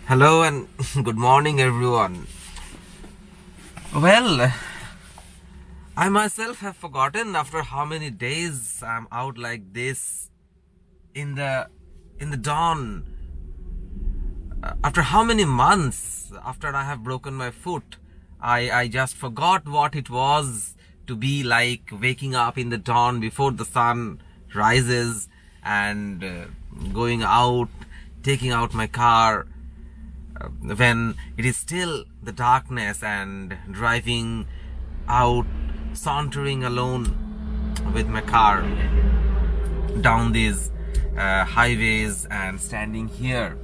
Hello and good morning, everyone. Well, I myself have forgotten after how many days I'm out like this in the dawn. After how many months after I have broken my foot, I just forgot what it was to be like waking up in the dawn before the sun rises and going out, taking out my car when it is still the darkness and driving out, sauntering alone with my car down these highways and standing here.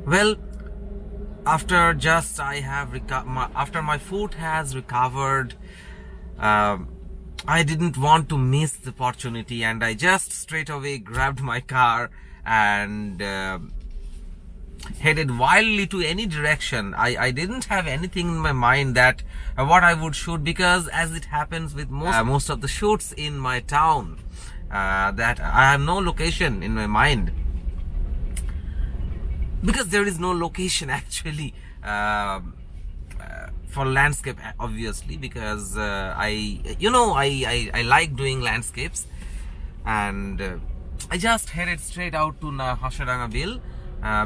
Well, after my foot has recovered, I didn't want to miss the opportunity, and I just straight away grabbed my car and headed wildly to any direction. I didn't have anything in my mind that what I would shoot, because as it happens with most of the shoots in my town, that I have no location in my mind, because there is no location actually for landscape, obviously, because I like doing landscapes, and I just headed straight out to Hansadanga Bill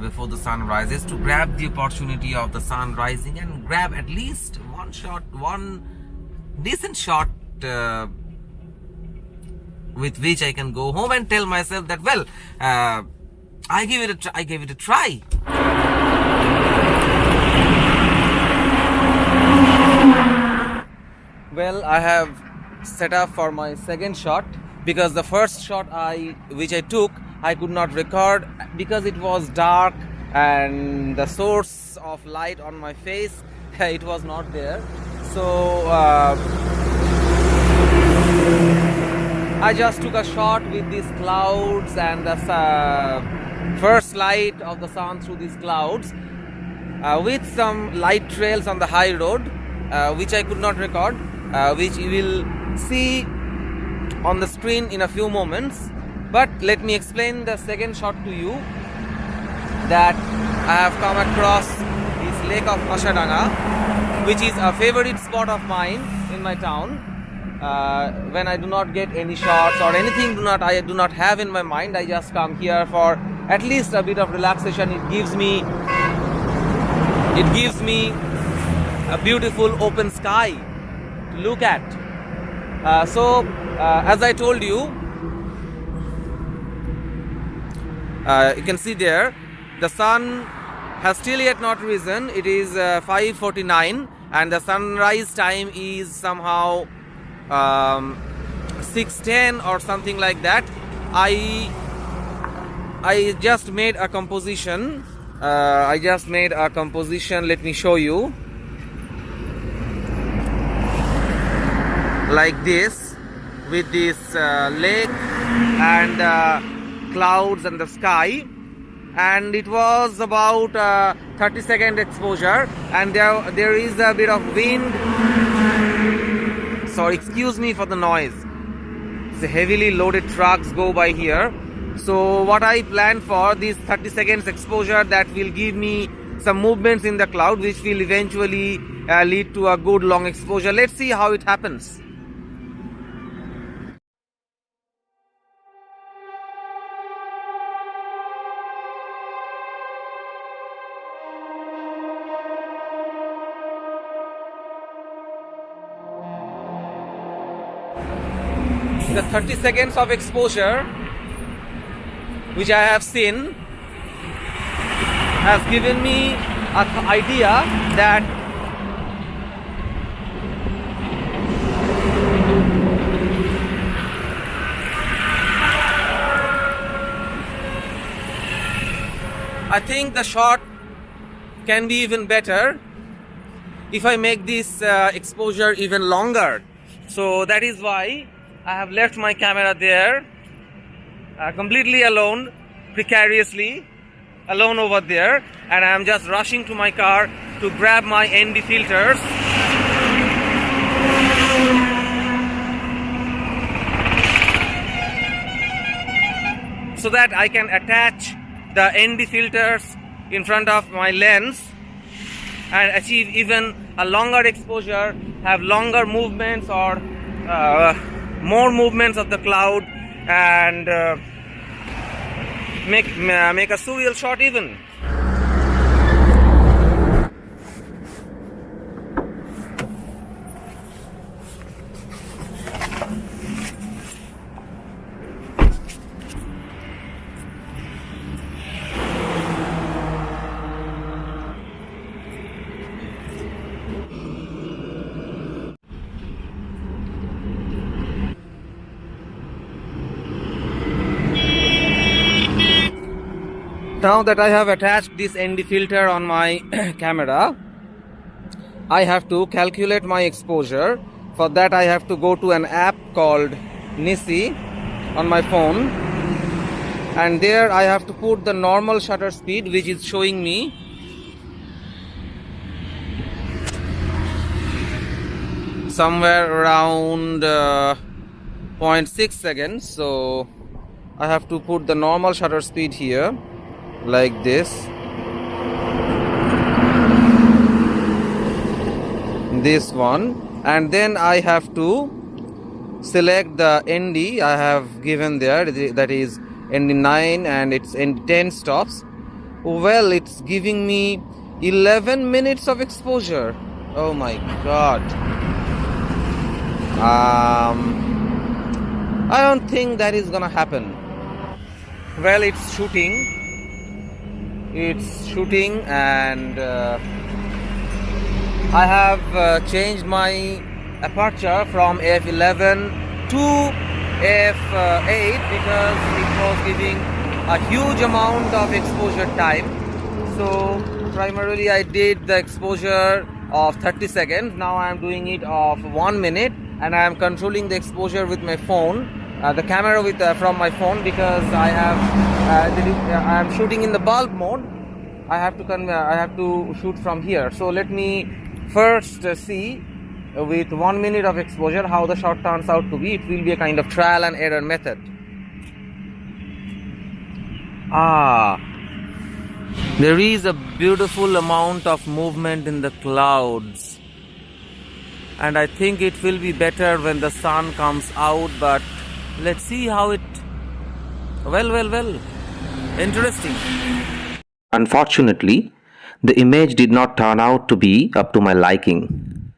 before the sun rises, to grab the opportunity of the sun rising and grab at least one decent shot with which I can go home and tell myself that, well, I gave it a try. Well, I have set up for my second shot, because the first shot which I took, I could not record because it was dark and the source of light on my face, it was not there. So I just took a shot with these clouds and the first light of the sun through these clouds, with some light trails on the high road, which I could not record, which you will see on the screen in a few moments. But let me explain the second shot to you, that I have come across this lake of Hansadanga, which is a favorite spot of mine in my town. When I do not get any shots or anything I do not have in my mind, I just come here for at least a bit of relaxation. It gives me a beautiful open sky to look at. So as I told you, you can see there, the sun has still yet not risen. It is 5:49 and the sunrise time is somehow 6:10 or something like that. I just made a composition. Let me show you. Like this, with this lake and clouds and the sky, and it was about 30-second exposure, and there is a bit of wind. Sorry, excuse me for the noise. The heavily loaded trucks go by here. So what I planned for this 30 seconds exposure, that will give me some movements in the cloud, which will eventually lead to a good long exposure. Let's see how it happens. The 30 seconds of exposure which I have seen has given me an idea that I think the shot can be even better if I make this exposure even longer. So that is why I have left my camera there, completely alone, precariously alone over there, and I am just rushing to my car to grab my ND filters. so that I can attach the ND filters in front of my lens and achieve even a longer exposure, have longer movements or more movements of the cloud, and make a surreal shot even. Now that I have attached this ND filter on my camera, I have to calculate my exposure. For that I have to go to an app called Nisi on my phone, and there I have to put the normal shutter speed, which is showing me somewhere around 0.6 seconds. So I have to put the normal shutter speed here like this one, and then I have to select the ND I have given there, that is ND9, and it's ND10 stops. Well, it's giving me 11 minutes of exposure. Oh my god. I don't think that is gonna happen. Well, it's shooting, and I have changed my aperture from f11 to f8 because it was giving a huge amount of exposure time. So primarily I did the exposure of 30 seconds. Now I am doing it of 1 minute, and I am controlling the exposure with my phone, the camera with from my phone, because I am shooting in the bulb mode. I have to shoot from here. So let me first see with 1 minute of exposure how the shot turns out to be. It will be a kind of trial and error method. There is a beautiful amount of movement in the clouds, and I think it will be better when the sun comes out, but let's see how it... Well, interesting. Unfortunately, the image did not turn out to be up to my liking.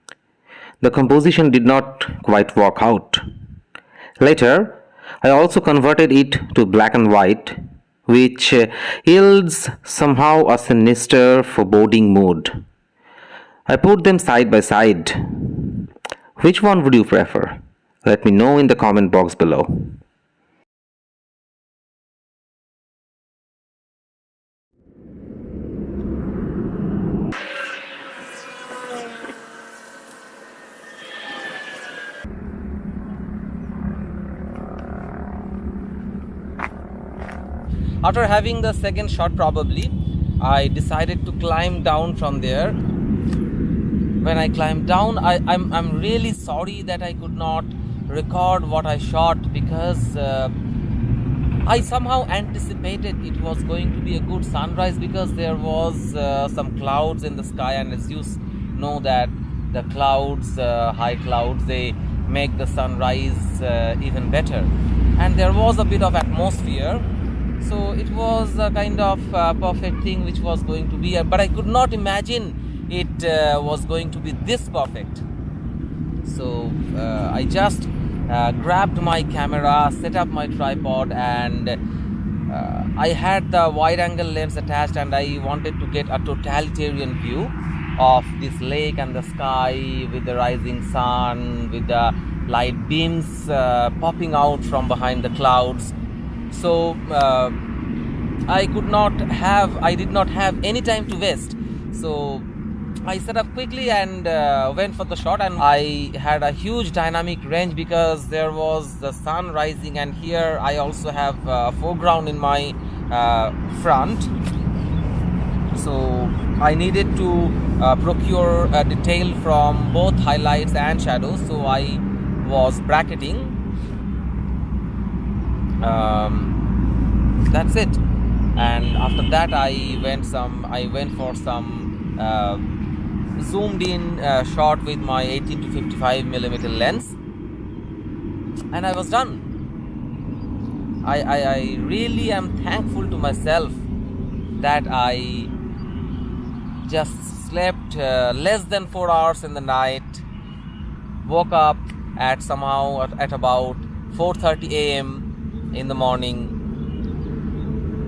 The composition did not quite work out. Later, I also converted it to black and white, which yields somehow a sinister, foreboding mood. I put them side by side. Which one would you prefer? Let me know in the comment box below. After having the second shot, probably, I decided to climb down from there. When I climbed down, I'm really sorry that I could not record what I shot, because I somehow anticipated it was going to be a good sunrise, because there was some clouds in the sky, and as you know that the clouds, high clouds, they make the sunrise even better, and there was a bit of atmosphere. So it was a kind of perfect thing which was going to be, but I could not imagine it was going to be this perfect. So I just grabbed my camera, set up my tripod, and I had the wide angle lens attached, and I wanted to get a totalitarian view of this lake and the sky with the rising sun, with the light beams popping out from behind the clouds. So I did not have any time to waste. So I set up quickly and went for the shot, and I had a huge dynamic range because there was the sun rising, and here I also have a foreground in my front. So I needed to procure a detail from both highlights and shadows, so I was bracketing That's it. And after that, I went for some zoomed in shot with my 18 to 55 millimeter lens, and I was done. I really am thankful to myself that I just slept less than 4 hours in the night, woke up at about 4:30 a.m. in the morning.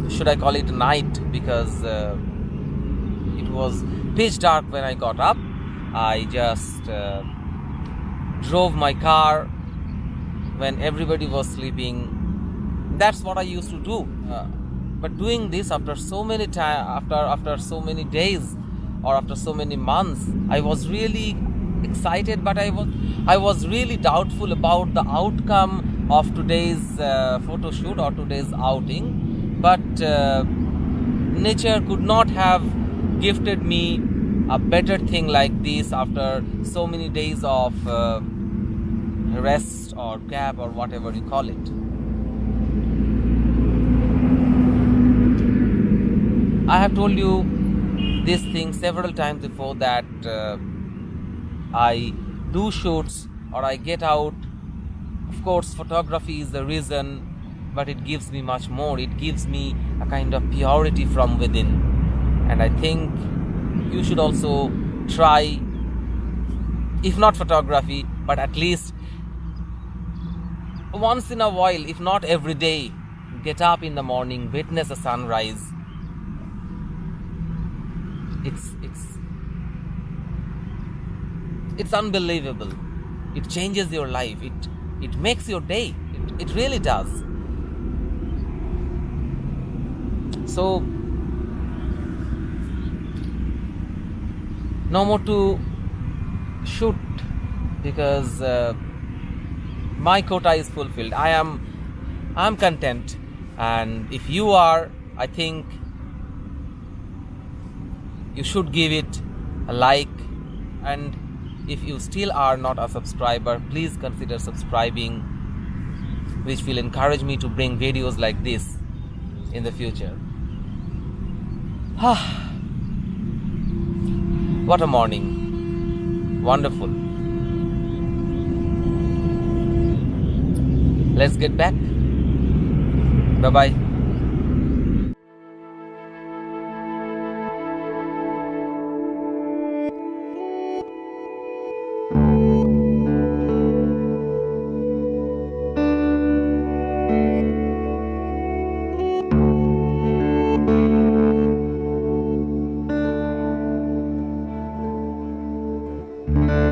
Should I call it night, because it was pitch dark when I got up. I just drove my car when everybody was sleeping. That's what I used to do. But doing this after so many after so many days or after so many months, I was really excited, but I was really doubtful about the outcome of today's photo shoot or today's outing. But nature could not have gifted me a better thing like this after so many days of rest or gap or whatever you call it. I have told you this thing several times before, that I do shoots or I get out. Of course, photography is the reason, but it gives me much more. It gives me a kind of purity from within. And I think you should also try, if not photography, but at least once in a while, if not every day, get up in the morning, witness a sunrise. It's unbelievable. It changes your life. It makes your day. It really does. So no more to shoot, because my quota is fulfilled. I'm content, and if you are, I think you should give it a like. And if you still are not a subscriber, please consider subscribing, which will encourage me to bring videos like this in the future. What a morning. Wonderful. Let's get back. Bye-bye. Thank you.